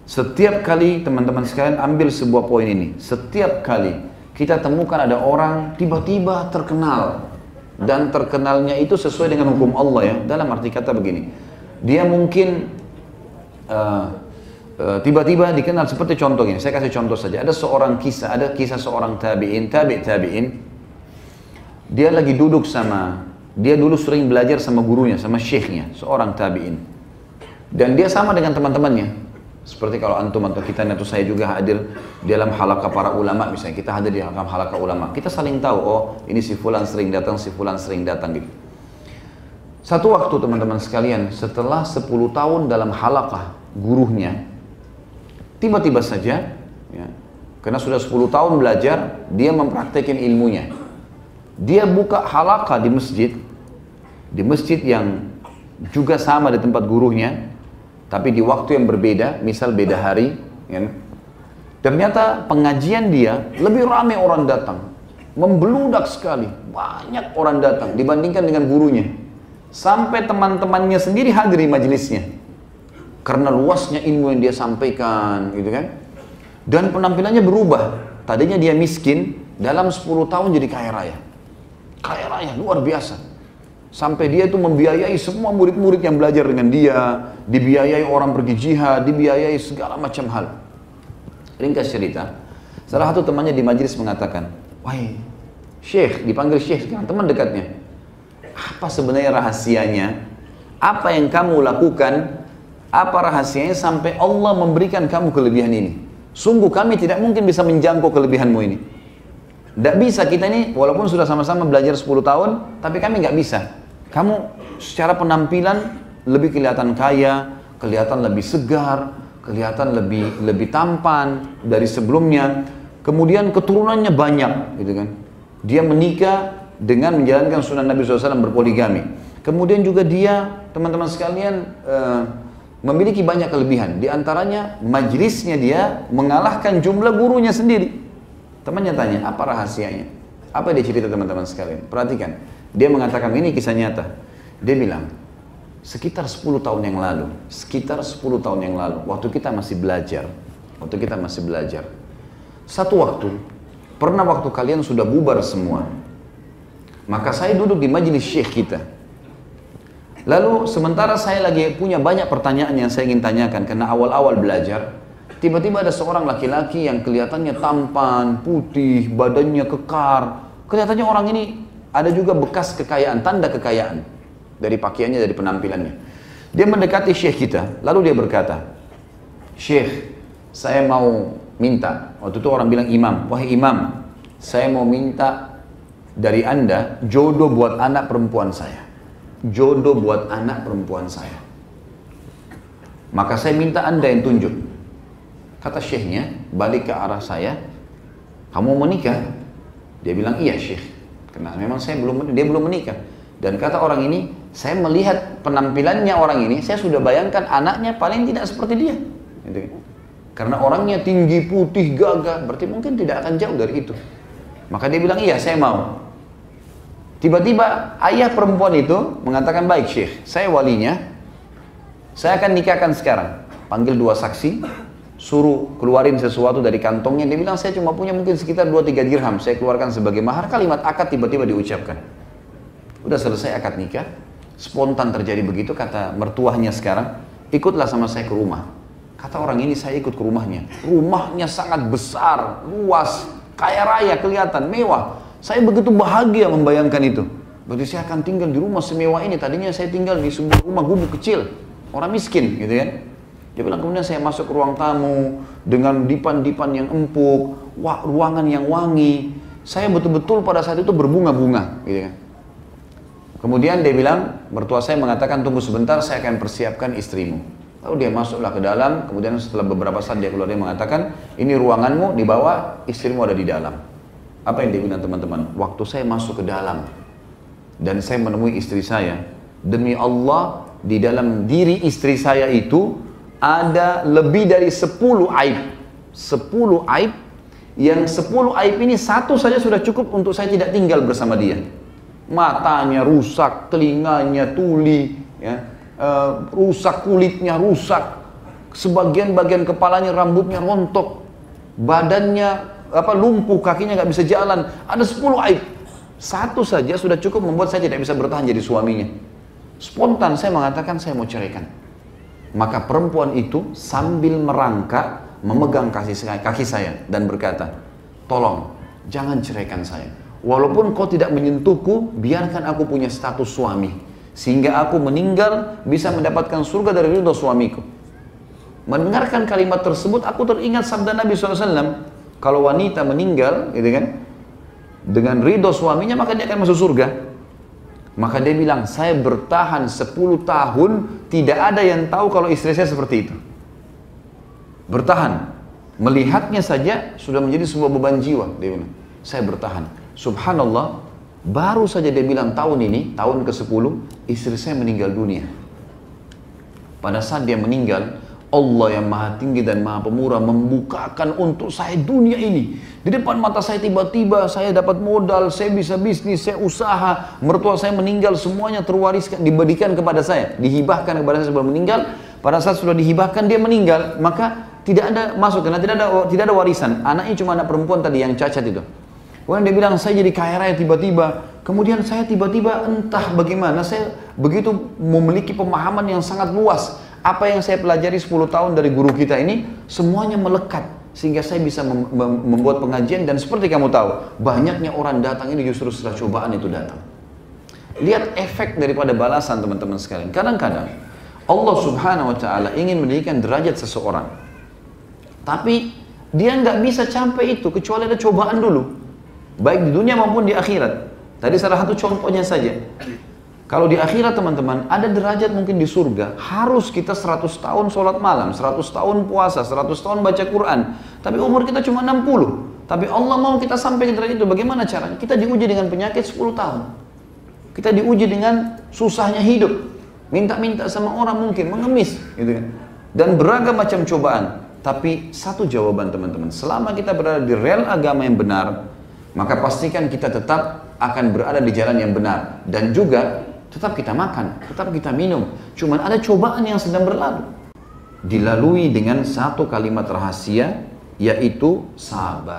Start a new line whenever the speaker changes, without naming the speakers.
Setiap kali teman-teman sekalian ambil sebuah poin ini, setiap kali kita temukan ada orang tiba-tiba terkenal, dan terkenalnya itu sesuai dengan hukum Allah ya, dalam arti kata begini, dia mungkin tiba-tiba dikenal seperti contohnya, saya kasih contoh saja, ada kisah seorang tabi'in, dia lagi duduk dia dulu sering belajar sama gurunya, sama syekhnya, seorang tabi'in, dan dia sama dengan teman-temannya. Seperti kalau antum atau kita atau saya juga hadir di dalam halaqah para ulama, misalnya kita hadir di halaqah ulama, kita saling tahu, oh ini si fulan sering datang, si fulan sering datang gitu. Satu waktu teman-teman sekalian, setelah 10 tahun dalam halaqah gurunya, tiba-tiba saja, ya, karena sudah 10 tahun belajar, dia mempraktekkan ilmunya. Dia buka halaqah di masjid yang juga sama di tempat gurunya, tapi di waktu yang berbeda, misal beda hari, ya. Ternyata pengajian dia lebih ramai orang datang, membeludak sekali, banyak orang datang dibandingkan dengan gurunya, sampai teman-temannya sendiri hadir di majelisnya, karena luasnya ilmu yang dia sampaikan, gitu kan. Dan penampilannya berubah, tadinya dia miskin, dalam 10 tahun jadi kaya raya luar biasa. Sampai dia itu membiayai semua murid-murid yang belajar dengan dia, dibiayai orang pergi jihad, dibiayai segala macam hal. Ringkas cerita, salah satu temannya di majelis mengatakan, wahai syekh, dipanggil syekh sekarang, teman dekatnya, apa sebenarnya rahasianya? Apa yang kamu lakukan? Apa rahasianya sampai Allah memberikan kamu kelebihan ini? Sungguh kami tidak mungkin bisa menjangkau kelebihanmu ini. Tidak bisa kita ini, walaupun sudah sama-sama belajar 10 tahun, tapi kami nggak bisa. Kamu secara penampilan lebih kelihatan kaya, kelihatan lebih segar, kelihatan lebih tampan dari sebelumnya. Kemudian keturunannya banyak, gitu kan. Dia menikah dengan menjalankan sunnah Nabi SAW berpoligami. Kemudian juga dia, teman-teman sekalian, memiliki banyak kelebihan. Di antaranya majlisnya dia mengalahkan jumlah gurunya sendiri. Temannya tanya, apa rahasianya? Apa dia cerita teman-teman sekalian? Perhatikan, dia mengatakan ini kisah nyata. Dia bilang, sekitar 10 tahun yang lalu, waktu kita masih belajar, satu waktu, pernah waktu kalian sudah bubar semua, maka saya duduk di majelis syekh kita. Lalu sementara saya lagi punya banyak pertanyaan yang saya ingin tanyakan, karena awal-awal belajar, tiba-tiba ada seorang laki-laki yang kelihatannya tampan, putih, badannya kekar. Kelihatannya orang ini ada juga bekas kekayaan, tanda kekayaan. Dari pakaiannya, dari penampilannya. Dia mendekati syekh kita, lalu dia berkata, syekh, saya mau minta. Waktu itu orang bilang imam, wahai imam, saya mau minta dari anda jodoh buat anak perempuan saya. Jodoh buat anak perempuan saya. Maka saya minta anda yang tunjuk. Kata syekhnya, balik ke arah saya, kamu mau menikah? Dia bilang, iya syekh. Karena memang dia belum menikah. Dan kata orang ini, saya melihat penampilannya orang ini, saya sudah bayangkan anaknya paling tidak seperti dia. Gitu. Karena orangnya tinggi, putih, gagah, berarti mungkin tidak akan jauh dari itu. Maka dia bilang, iya saya mau. Tiba-tiba ayah perempuan itu mengatakan, baik syekh, saya walinya, saya akan nikahkan sekarang. Panggil 2 saksi, suruh keluarin sesuatu dari kantongnya. Dia bilang, saya cuma punya mungkin sekitar 2-3 dirham, saya keluarkan sebagai mahar. Kalimat akad tiba-tiba diucapkan. Udah selesai akad nikah, spontan terjadi begitu. Kata mertuahnya sekarang, ikutlah sama saya ke rumah. Kata orang ini, saya ikut ke rumahnya. Rumahnya sangat besar, luas, kaya raya, kelihatan mewah. Saya begitu bahagia membayangkan itu. Berarti saya akan tinggal di rumah semewah ini. Tadinya saya tinggal di sebuah rumah gubuk kecil, orang miskin gitu kan. Dia bilang, kemudian saya masuk ke ruang tamu dengan dipan-dipan yang empuk, ruangan yang wangi. Saya betul-betul pada saat itu berbunga-bunga, gitu kan. Kemudian dia bilang, mertua saya mengatakan, tunggu sebentar, saya akan persiapkan istrimu. Lalu dia masuklah ke dalam, kemudian setelah beberapa saat dia keluar, dia mengatakan, ini ruanganmu, dibawa, istrimu ada di dalam. Apa yang dia bilang teman-teman? Waktu saya masuk ke dalam, dan saya menemui istri saya, demi Allah, di dalam diri istri saya itu, ada lebih dari 10 aib. 10 aib, yang 10 aib ini satu saja sudah cukup untuk saya tidak tinggal bersama dia. Matanya rusak, telinganya tuli, ya, rusak kulitnya rusak, sebagian-bagian kepalanya rambutnya rontok, badannya lumpuh, kakinya nggak bisa jalan, ada 10 aib. Satu saja sudah cukup membuat saya tidak bisa bertahan jadi suaminya. Spontan saya mengatakan saya mau ceraikan. Maka perempuan itu sambil merangkak memegang kaki saya dan berkata, tolong jangan ceraikan saya. Walaupun kau tidak menyentuhku, biarkan aku punya status suami, sehingga aku meninggal bisa mendapatkan surga dari ridho suamiku. Mendengarkan kalimat tersebut, aku teringat sabda Nabi SAW, kalau wanita meninggal, gitu kan, dengan ridho suaminya, maka dia akan masuk surga. Maka dia bilang, saya bertahan 10 tahun, tidak ada yang tahu kalau istri saya seperti itu. Bertahan. Melihatnya saja sudah menjadi sebuah beban jiwa. Dia bilang, saya bertahan. Subhanallah, baru saja dia bilang tahun ini, tahun ke-10, istri saya meninggal dunia. Pada saat dia meninggal, Allah yang maha tinggi dan maha pemurah membukakan untuk saya dunia ini. Di depan mata saya tiba-tiba saya dapat modal, saya bisa bisnis, saya usaha. Mertua saya meninggal, semuanya terwariskan, diberikan kepada saya, dihibahkan kepada saya sebelum meninggal. Pada saat sudah dihibahkan dia meninggal, maka tidak ada masuk, karena tidak ada warisan. Anaknya cuma anak perempuan tadi yang cacat itu. Kemudian dia bilang, saya jadi kaya raya tiba-tiba. Kemudian saya tiba-tiba entah bagaimana, saya begitu memiliki pemahaman yang sangat luas. Apa yang saya pelajari 10 tahun dari guru kita ini, semuanya melekat. Sehingga saya bisa membuat pengajian, dan seperti kamu tahu, banyaknya orang datang ini justru setelah cobaan itu datang. Lihat efek daripada balasan teman-teman sekalian. Kadang-kadang, Allah subhanahu wa ta'ala ingin meninggikan derajat seseorang. Tapi, dia nggak bisa sampai itu, kecuali ada cobaan dulu. Baik di dunia maupun di akhirat. Tadi salah satu contohnya saja. Kalau di akhirat teman-teman, ada derajat mungkin di surga, harus kita 100 tahun sholat malam, 100 tahun puasa, 100 tahun baca Quran. Tapi umur kita cuma 60. Tapi Allah mau kita sampai ke derajat itu, bagaimana caranya? Kita diuji dengan penyakit 10 tahun. Kita diuji dengan susahnya hidup. Minta-minta sama orang mungkin, mengemis. Gitu kan. Dan beragam macam cobaan. Tapi satu jawaban teman-teman, selama kita berada di rel agama yang benar, maka pastikan kita tetap akan berada di jalan yang benar. Dan juga tetap kita makan, tetap kita minum. Cuman ada cobaan yang sedang berlalu. Dilalui dengan satu kalimat rahasia, yaitu sabar.